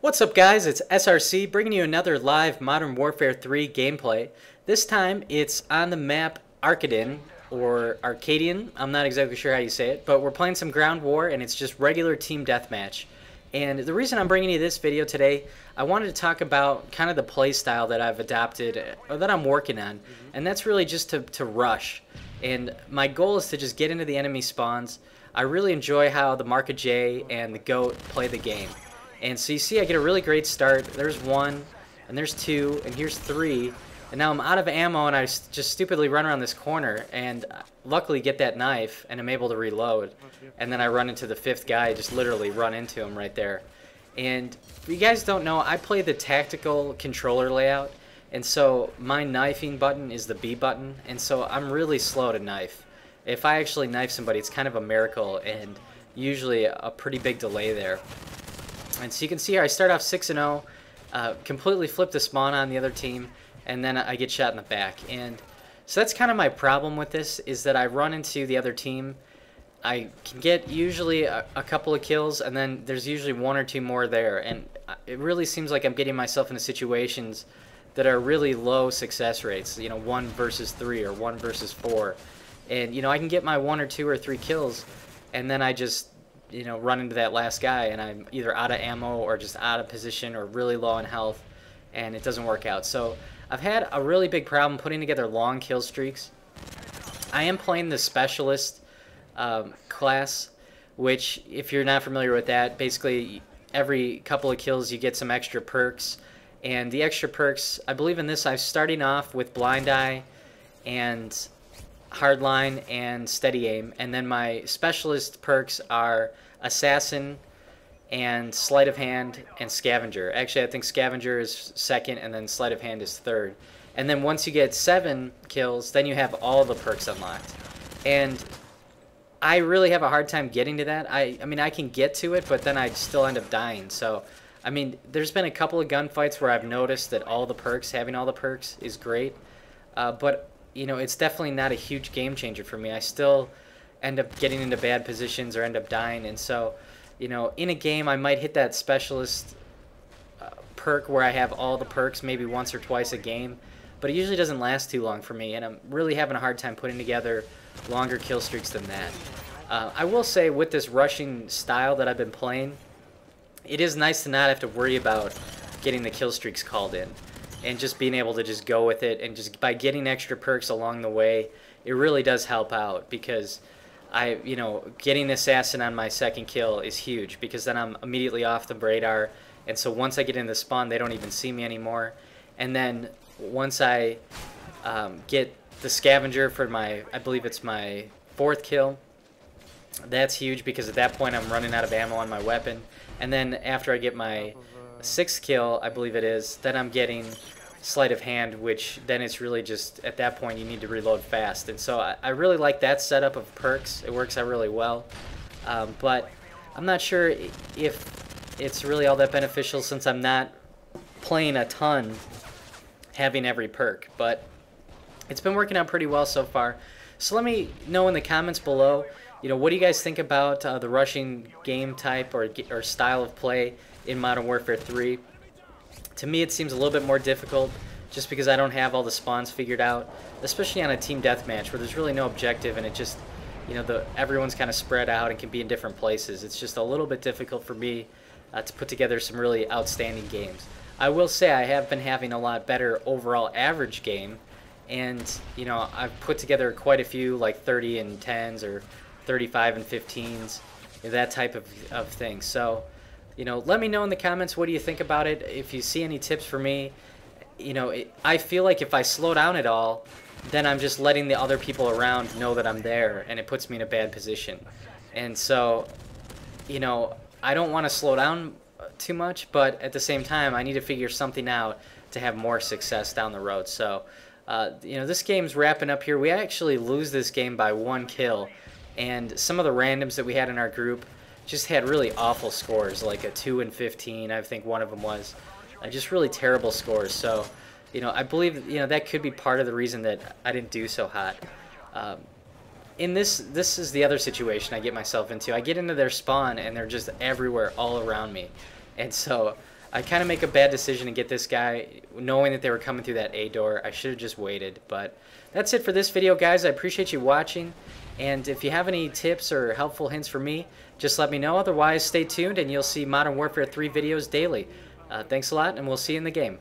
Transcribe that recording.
What's up guys, it's SRC bringing you another live Modern Warfare 3 gameplay. This time it's on the map Arkaden, or Arkaden, I'm not exactly sure how you say it, but we're playing some ground war and it's just regular team deathmatch. And the reason I'm bringing you this video today, I wanted to talk about kind of the play style that I've adopted, or that I'm working on, and that's really just to rush. And my goal is to just get into the enemy spawns. I really enjoy how the m.o.a.b and the GOAT play the game. And so you see I get a really great start. There's one, and there's two, and here's three. And now I'm out of ammo, and I just stupidly run around this corner, and luckily get that knife, and I'm able to reload. And then I run into the fifth guy, just literally run into him right there. And if you guys don't know, I play the tactical controller layout, and so my knifing button is the B button, and so I'm really slow to knife. If I actually knife somebody, it's kind of a miracle, and usually a pretty big delay there. And so you can see here I start off 6-0, completely flip the spawn on the other team, and then I get shot in the back. And so that's kind of my problem with this, is that I run into the other team. I can get usually a couple of kills, and then there's usually one or two more there. And it really seems like I'm getting myself into situations that are really low success rates, you know, 1 versus 3 or 1 versus 4. And, you know, I can get my 1 or 2 or 3 kills, and then I just, you know, run into that last guy, and I'm either out of ammo or just out of position or really low on health, and it doesn't work out. So I've had a really big problem putting together long kill streaks. I am playing the specialist class, which, if you're not familiar with that, basically every couple of kills you get some extra perks. And the extra perks, I believe in this, I'm starting off with blind eye and hardline and steady aim, and then my specialist perks are assassin and sleight of hand and scavenger. Actually, I think scavenger is second, and then sleight of hand is third. And then once you get 7 kills, then you have all the perks unlocked. And I really have a hard time getting to that. I mean, I can get to it, but then I still end up dying. So, I mean, there's been a couple of gunfights where I've noticed that all the perks, having all the perks, is great. But you know, it's definitely not a huge game changer for me. I still end up getting into bad positions or end up dying. And so, you know, in a game I might hit that specialist perk where I have all the perks maybe once or twice a game, but it usually doesn't last too long for me, and I'm really having a hard time putting together longer kill streaks than that. I will say, with this rushing style that I've been playing, it is nice to not have to worry about getting the kill streaks called in, and just being able to just go with it, and just by getting extra perks along the way, it really does help out, because you know, getting assassin on my second kill is huge, because then I'm immediately off the radar, and so once I get in the spawn, they don't even see me anymore. And then once I get the scavenger for my, I believe it's my 4th kill, that's huge, because at that point I'm running out of ammo on my weapon. And then after I get my 6th kill, I believe it is, then I'm getting sleight of hand, which then it's really just, at that point you need to reload fast. And so I really like that setup of perks. It works out really well. But I'm not sure if it's really all that beneficial, since I'm not playing a ton having every perk. But it's been working out pretty well so far. So let me know in the comments below, you know, what do you guys think about the rushing game type or style of play in Modern Warfare 3. To me, it seems a little bit more difficult, just because I don't have all the spawns figured out, especially on a team deathmatch where there's really no objective, and it just, you know, everyone's kind of spread out and can be in different places. It's just a little bit difficult for me to put together some really outstanding games. I will say I have been having a lot better overall average game, and, you know, I've put together quite a few, like 30 and 10s or 35 and 15s, that type of thing. So, you know, let me know in the comments, what do you think about it? If you see any tips for me, you know, I feel like if I slow down at all, then I'm just letting the other people around know that I'm there, and it puts me in a bad position. And so, you know, I don't want to slow down too much, but at the same time, I need to figure something out to have more success down the road. So, you know, this game's wrapping up here. We actually lose this game by 1 kill, and some of the randoms that we had in our group just had really awful scores, like a 2 and 15, I think one of them was. Just really terrible scores. So, you know, I believe, you know, that could be part of the reason that I didn't do so hot. In this is the other situation I get myself into. I get into their spawn, and they're just everywhere, all around me. And so I kind of make a bad decision to get this guy knowing that they were coming through that A door. I should have just waited. But that's it for this video, guys. I appreciate you watching. And if you have any tips or helpful hints for me, just let me know. Otherwise, stay tuned and you'll see Modern Warfare 3 videos daily. Thanks a lot, and we'll see you in the game.